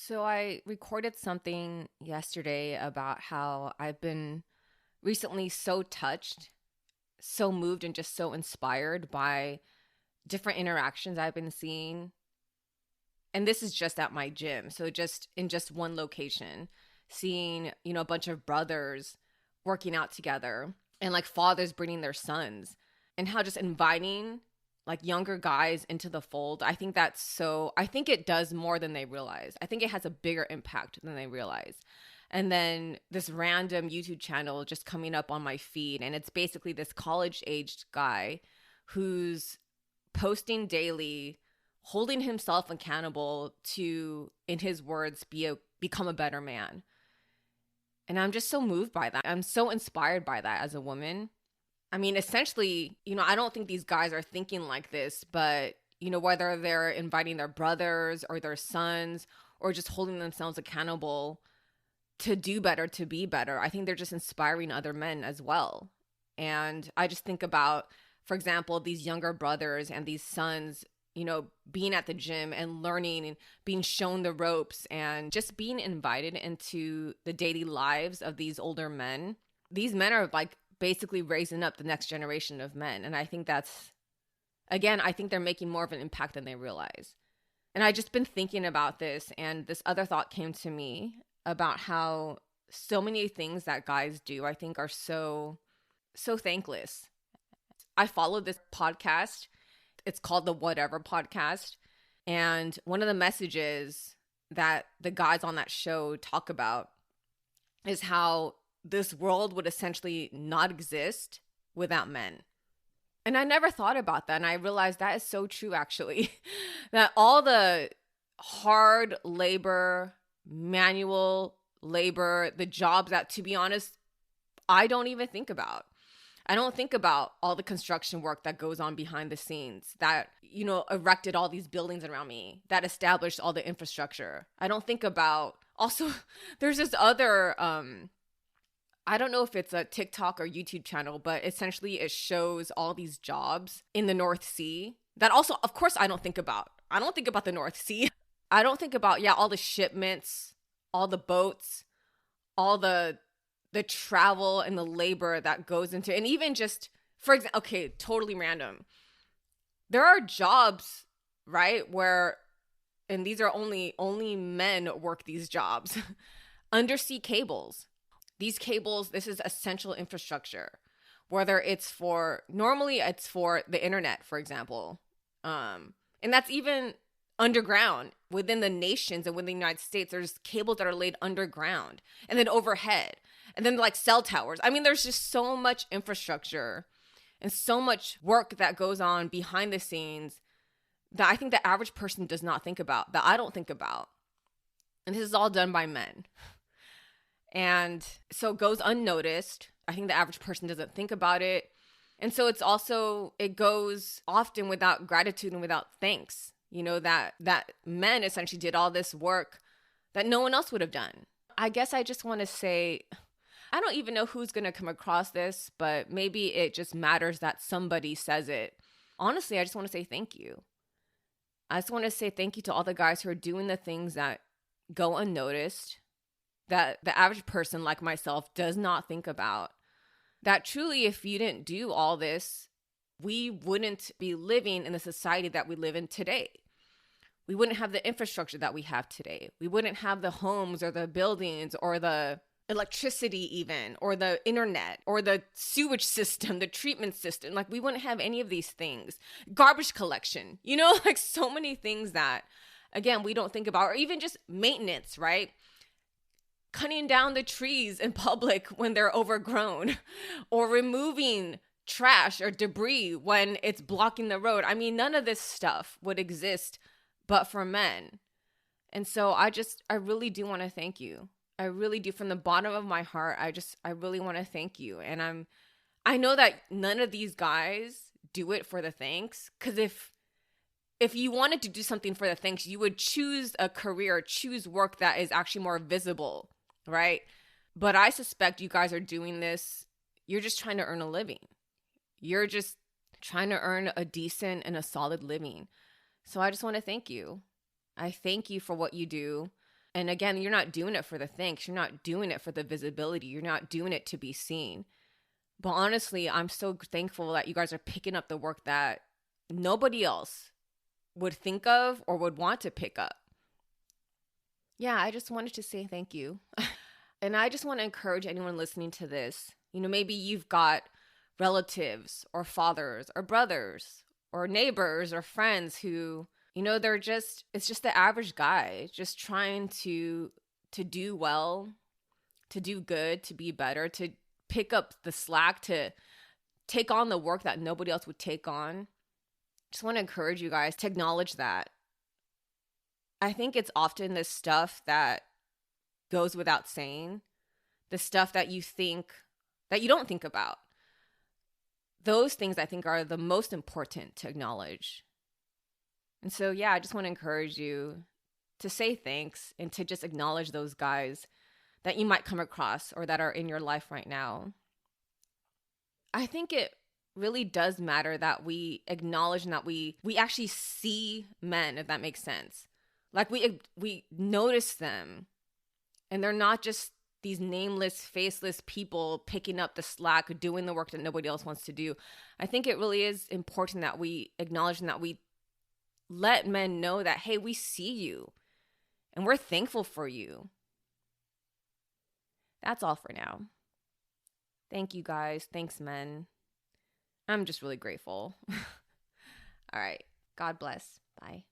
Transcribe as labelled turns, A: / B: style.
A: So I recorded something yesterday about how I've been recently so touched, so moved, and just so inspired by different interactions I've been seeing. And this is just at my gym. So just in just one location, seeing, a bunch of brothers working out together and like fathers bringing their sons and how just inviting like younger guys into the fold. I think it does more than they realize. I think it has a bigger impact than they realize. And then this random YouTube channel just coming up on my feed, and it's basically this college aged guy who's posting daily, holding himself accountable to, in his words, become a better man. And I'm just so moved by that. I'm so inspired by that as a woman. I mean, essentially, I don't think these guys are thinking like this, but, whether they're inviting their brothers or their sons or just holding themselves accountable to do better, to be better, I think they're just inspiring other men as well. And I just think about, for example, these younger brothers and these sons, being at the gym and learning and being shown the ropes and just being invited into the daily lives of these older men. These men are like basically raising up the next generation of men. And I think I think they're making more of an impact than they realize. And I just been thinking about this, and this other thought came to me about how so many things that guys do, I think, are so thankless. I follow this podcast. It's called the Whatever Podcast. And one of the messages that the guys on that show talk about is how this world would essentially not exist without men. And I never thought about that. And I realized that is so true, actually, that all the hard labor, manual labor, the jobs that, to be honest, I don't even think about. I don't think about all the construction work that goes on behind the scenes that, erected all these buildings around me, that established all the infrastructure. I don't think about, also, there's this other, I don't know if it's a TikTok or YouTube channel, but essentially it shows all these jobs in the North Sea that also, of course, I don't think about. I don't think about the North Sea. I don't think about, all the shipments, all the boats, all the travel and the labor that goes into, and even just, for example, okay, totally random. There are jobs, right, where, and these are only men work these jobs, undersea cables. These cables, this is essential infrastructure, whether normally it's for the internet, for example. And that's even underground within the nations and within the United States. There's cables that are laid underground and then overhead and then like cell towers. I mean, there's just so much infrastructure and so much work that goes on behind the scenes that I think the average person does not think about, that I don't think about. And this is all done by men. And so it goes unnoticed. I think the average person doesn't think about it. And so it goes often without gratitude and without thanks, that men essentially did all this work that no one else would have done. I guess I just want to say, I don't even know who's going to come across this, but maybe it just matters that somebody says it. Honestly, I just want to say thank you. I just want to say thank you to all the guys who are doing the things that go unnoticed, that the average person like myself does not think about. That truly, if you didn't do all this, we wouldn't be living in the society that we live in today. We wouldn't have the infrastructure that we have today. We wouldn't have the homes or the buildings or the electricity even, or the internet, or the sewage system, the treatment system. Like, we wouldn't have any of these things. Garbage collection, like so many things that, again, we don't think about, or even just maintenance, right? Cutting down the trees in public when they're overgrown, or removing trash or debris when it's blocking the road. I mean, none of this stuff would exist but for men. And so I really do want to thank you. I really do. From the bottom of my heart, I really want to thank you. And I know that none of these guys do it for the thanks, because if you wanted to do something for the thanks, you would choose a career, choose work that is actually more visible, right? But I suspect you guys are doing this, you're just trying to earn a living. You're just trying to earn a decent and a solid living. So I just want to thank you. I thank you for what you do. And again, you're not doing it for the thanks. You're not doing it for the visibility. You're not doing it to be seen. But honestly, I'm so thankful that you guys are picking up the work that nobody else would think of or would want to pick up. Yeah, I just wanted to say thank you. And I just want to encourage anyone listening to this. Maybe you've got relatives or fathers or brothers or neighbors or friends who, it's just the average guy just trying to do well, to do good, to be better, to pick up the slack, to take on the work that nobody else would take on. Just want to encourage you guys to acknowledge that. I think it's often this stuff that goes without saying, the stuff that you don't think about. Those things I think are the most important to acknowledge. And so, yeah, I just want to encourage you to say thanks and to just acknowledge those guys that you might come across or that are in your life right now. I think it really does matter that we acknowledge and that we actually see men, if that makes sense. Like we notice them, and they're not just these nameless, faceless people picking up the slack, doing the work that nobody else wants to do. I think it really is important that we acknowledge and that we let men know that, hey, we see you and we're thankful for you. That's all for now. Thank you guys. Thanks, men. I'm just really grateful. All right. God bless. Bye.